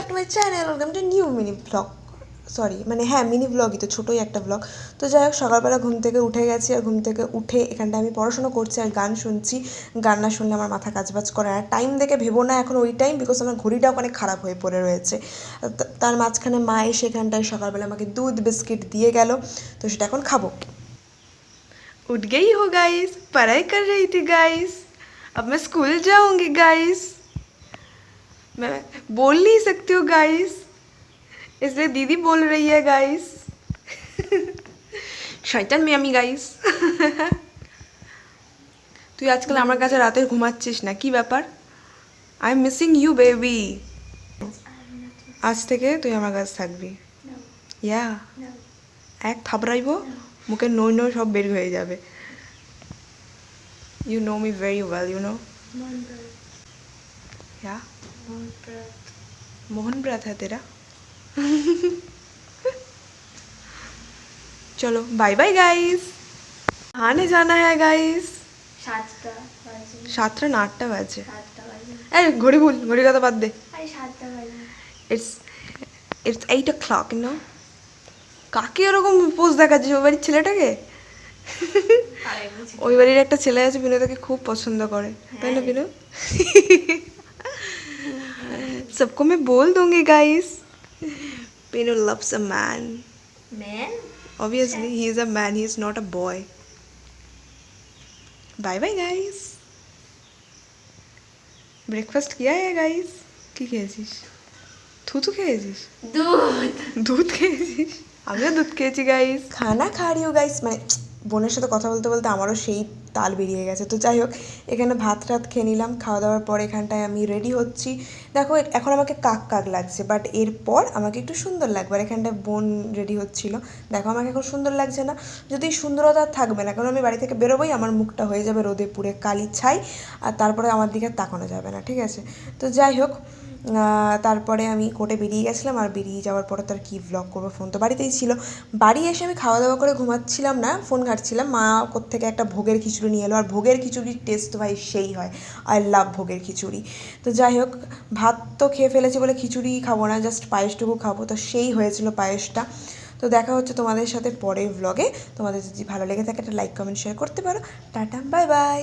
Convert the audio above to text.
To my channel, welcome to new mini blog. Sorry মানে হ্যাঁ, mini ব্লগই তো, ছোটোই একটা ব্লগ। তো যাই হোক, সকালবেলা ঘুম থেকে উঠে গেছি, আর ঘুম থেকে উঠে এখানটা আমি পড়াশোনা করছি আর গান শুনছি। গান না শুনলে আমার মাথা কাজবাজ করে আর টাইম দেখে ভেবো না এখন ওই টাইম, বিকজ আমার ঘড়িটাও অনেক খারাপ হয়ে পড়ে রয়েছে। তার মাঝখানে মা এসে এখানটায় সকালবেলা আমাকে দুধ বিস্কিট দিয়ে গেল, তো সেটা এখন খাবো। उठ गई हो गाइस, पढ़ाई कर रही थी गाइस, अब मैं स्कूल जाऊंगी गाइस, मैं बोल नहीं सकती हूँ गाइस, इसलिए दीदी बोल रही है गाइस। শয়তান মেয়ে আমি গাইস। তুই আজকাল আমার কাছে রাতে ঘুমাচ্ছিস না, কি ব্যাপার? I am missing you baby. আজ থেকে তুই আমার কাছে থাকবি। ইয়া এক থাবড়াইব, মুখে নই নই সব বের হয়ে যাবে। You know me very well, you know. Yeah. Mohan ब्रत है तेरा। चलो बाय बाय गाइस, आने जाना है गाइस। 7টা না 8টা বাজে। এই ঘড়ি ভুল, ঘড়ি কথা বাদ দে। It's 8 o'clock, you know. কাকে ওরকম পোজ দেখাচ্ছিস? ওই বাড়ির ছেলেটাকে? ওই বাড়ির একটা ছেলে আছে, বিনোদকে খুব পছন্দ করে, তাই না বিনোদ? सबको मैं बोल दूंगी guys, Pinu loves a man. Obviously he is a man, he is not a boy. Bye bye guys. Breakfast किया है गाइस? কি খেয়েছিস? থুতু খেয়েছিস? দুধ খেয়েছিস? আমিও দুধ খেয়েছি গাইস। খানা খা রही हो গাইস, মানে বোনের সাথে কথা বলতে বলতে আমারও সেই তাল বেরিয়ে গেছে। তো যাই হোক, এখানে ভাত টাত খেয়ে নিলাম। খাওয়া দাওয়ার পর এখানটায় আমি রেডি হচ্ছি। দেখো এখন আমাকে কাক কাক লাগছে, বাট এরপর আমাকে একটু সুন্দর লাগবে। আর এখানটায় বোন রেডি হচ্ছিল। দেখো আমাকে এখন সুন্দর লাগছে না, যদি সুন্দরতা থাকবে না, কারণ আমি বাড়ি থেকে বেরোবোই, আমার মুখটা হয়ে যাবে রোদে পুড়ে কালি ছাই, আর তারপরে আমার দিকে তাকানো যাবে না, ঠিক আছে? তো যাই হোক, তারপরে আমি কোর্টে বেরিয়ে গেছিলাম, আর বেরিয়ে যাওয়ার পরে তো আর কী ভ্লগ করবো, ফোন তো বাড়িতেই ছিল। বাড়ি এসে আমি খাওয়া দাওয়া করে ঘুমাচ্ছিলাম না, ফোন ঘাঁটছিলাম। মা কোত্থেকে একটা ভোগের খিচুড়ি নিয়ে এলো, আর ভোগের খিচুড়ির টেস্ট ভাই সেই হয়, আই লাভ ভোগের খিচুড়ি। তো যাই হোক, ভাত তো খেয়ে ফেলেছি বলে খিচুড়ি খাবো না, জাস্ট পায়েসটুকু খাবো, তো সেই হয়েছিল পায়েসটা। তো দেখা হচ্ছে তোমাদের সাথে পরের ভ্লগে। তোমাদের যদি ভালো লেগে থাকে একটা লাইক কমেন্ট শেয়ার করতে পারো। Tata bye bye.